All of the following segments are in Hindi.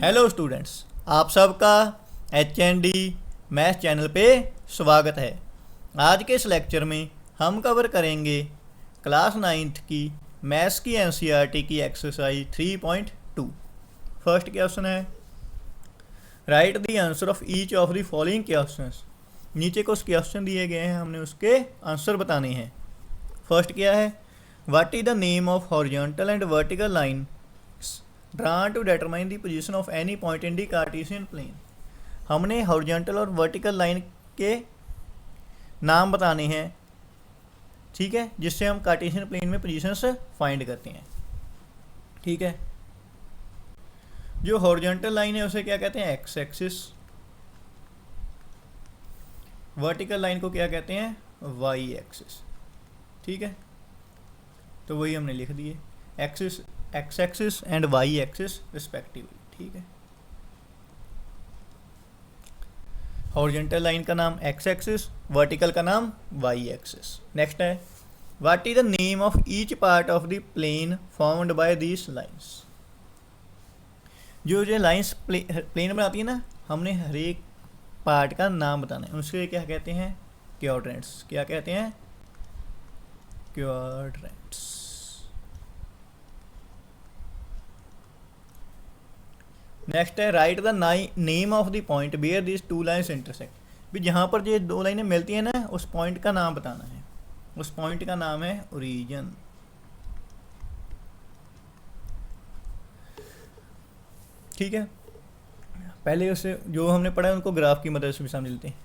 हेलो स्टूडेंट्स, आप सबका HND मैथ चैनल पे स्वागत है। आज के इस लेक्चर में हम कवर करेंगे क्लास 9th की मैथ्स की NCERT की एक्सरसाइज 3.2। फर्स्ट क्वेश्चन है, write the answer of each of the following questions. नीचे कुछ क्वेश्चन दिए गए हैं, हमने उसके आंसर बताने हैं। फर्स्ट क्या है, what is the name of horizontal and vertical line drawn to determine the position of any point in the Cartesian plane। हमने हॉरिजॉन्टल और वर्टिकल लाइन के नाम बताने हैं, ठीक है, जिससे हम कार्टेशियन प्लेन में पोजीशंस फाइंड करते हैं। ठीक है, जो हॉरिजॉन्टल लाइन है उसे क्या कहते हैं, एक्स एक्सिस। वर्टिकल लाइन को क्या कहते हैं, वाई एक्सिस। ठीक है, तो वही हमने लिख दिए, axis x axis and y axis respectively. ठीक है, हॉरिजॉन्टल लाइन का नाम एक्स एक्सिस, वर्टिकल का नाम वाई एक्सिस। नेक्स्ट है, what is the name of each part of the plane formed by these lines. जो लाइंस प्लेन बनाती है ना, हमने हर एक पार्ट का नाम बताना है। उसके क्या कहते हैं, क्वाड्रेंट्स। क्या कहते हैं, क्वाड्रेंट्स। नेक्स्ट है, write the name of the point where this two lines intersect. भी जहाँ पर ये दो लाइनें मिलती हैं ना, उस पॉइंट का नाम बताना है। उस पॉइंट का नाम है ओरिजिन। ठीक है, पहले उसे जो हमने पढ़ा है उनको ग्राफ की मदद से भी समझ लेते हैं।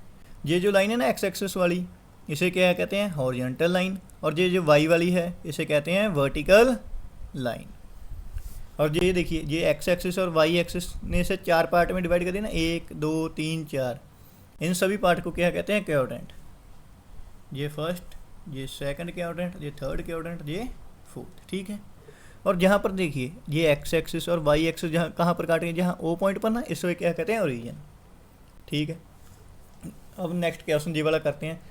ये जो लाइन है ना एक्स एक्सिस वाली, इसे क्या कहते हैं, हॉरिजॉन्टल लाइन। और ये जो वाई वाली है, इसे कहते हैं वर्टिकल लाइन। और ये देखिए, ये एक्स एक्सिस और वाई एक्सिस ने इसे चार पार्ट में डिवाइड कर दिया ना, 1 2 3 4। इन सभी पार्ट को क्या कहते हैं, क्वाड्रेंट। ये फर्स्ट, ये सेकंड क्वाड्रेंट, ये थर्ड क्वाड्रेंट, ये फोर्थ। ठीक है, और जहाँ पर देखिए ये एक्स एक्सिस और वाई एक्सिस जहाँ कहाँ पर काटेंगे, जहाँ ओ पॉइंट पर ना, इसे क्या कहते हैं, ओरिजिन। ठीक है, अब नेक्स्ट क्वेश्चन ये वाला करते हैं,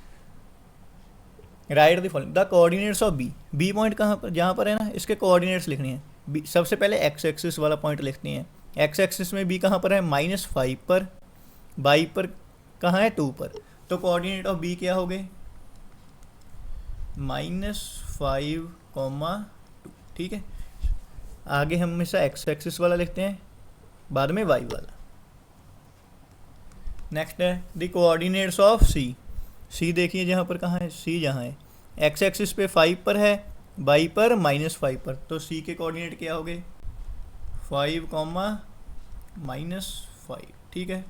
write the following the coordinates of B. B point कहाँ पर, जहाँ पर है ना, इसके कोऑर्डिनेट्स लिखने हैं। सबसे पहले एक्स एक्सिस वाला पॉइंट लिखते हैं। एक्स एक्सिस में बी कहाँ पर है, -5 पर। वाई पर कहाँ है, 2 पर। तो कोऑर्डिनेट ऑफ बी क्या हो गए, -5, 2। ठीक है, आगे हम हमेशा एक्स एक्सिस वाला लिखते हैं, बाद में वाई वाला। नेक्स्ट है, द कोऑर्डिनेट्स ऑफ सी। सी देखिए जहाँ पर कहाँ है, सी जहाँ है एक्स एक्सिस पे 5 पर है, वाई पर -5 पर। तो सी के कोऑर्डिनेट क्या हो गए, 5, -5। ठीक है,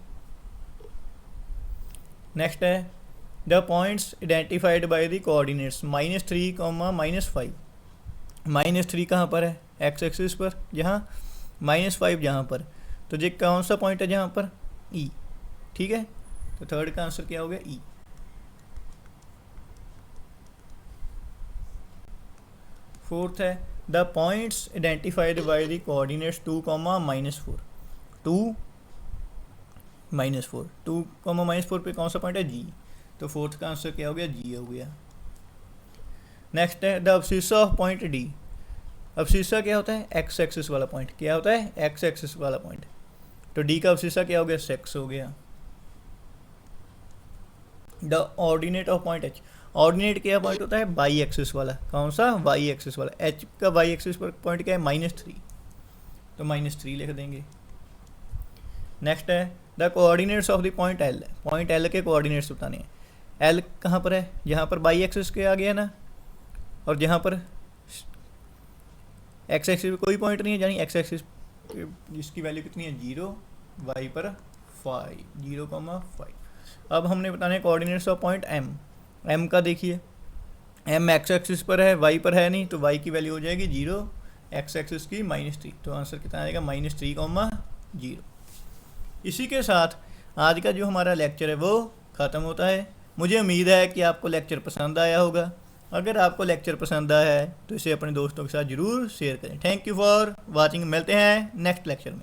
नेक्स्ट है, the points identified by the coordinates -3, -5। -3 कहाँ पर है, एक्स एक्सिस पर, जहाँ -5 जहाँ पर। तो ये कौन सा पॉइंट है जहाँ पर, ई। ठीक है, तो थर्ड का आंसर क्या हो गया, ई। फोर्थ है, the points identified by the coordinates 2, -4। 2, -4, 2, -4 पे कौन सा पॉइंट है, जी। तो फोर्थ का आंसर क्या हो गया, जी हो गया। नेक्स्ट है, the abscissa of point D. Abscissa क्या होता है, एक्स एक्सिस वाला पॉइंट। क्या होता है, एक्स एक्सिस वाला पॉइंट। तो डी का अब्सिस्सा क्या हो गया, 6 हो गया। The ordinate of point H. Ordinate क्या पॉइंट होता है, वाई एक्सिस वाला। कौन सा, वाई एक्सिस वाला। एच का वाई एक्सिस पर पॉइंट क्या है, -3। तो -3 लिख देंगे। नेक्स्ट है, the coordinates of the point L. Point L के कोऑर्डिनेट्स बताने हैं। एल कहाँ पर है, जहाँ पर वाई एक्सिस के आगे है ना, और जहाँ पर एक्स एक्सिस पे कोई पॉइंट नहीं है, यानी एक्स एक्सिस जिसकी वैल्यू कितनी है, 0, वाई पर 5, 0,5। अब हमने बताना है coordinates of point M. M का देखिए, एम एक्स एक्सिस पर है, वाई पर है नहीं, तो वाई की वैल्यू हो जाएगी 0, एक्स एक्सिस की -3। तो आंसर कितना आएगा, -3,0। इसी के साथ आज का जो हमारा लेक्चर है वो ख़त्म होता है। मुझे उम्मीद है कि आपको लेक्चर पसंद आया होगा। अगर आपको लेक्चर पसंद आया है तो इसे अपने दोस्तों के साथ ज़रूर शेयर करें। Thank you for watching. मिलते हैं नेक्स्ट लेक्चर में।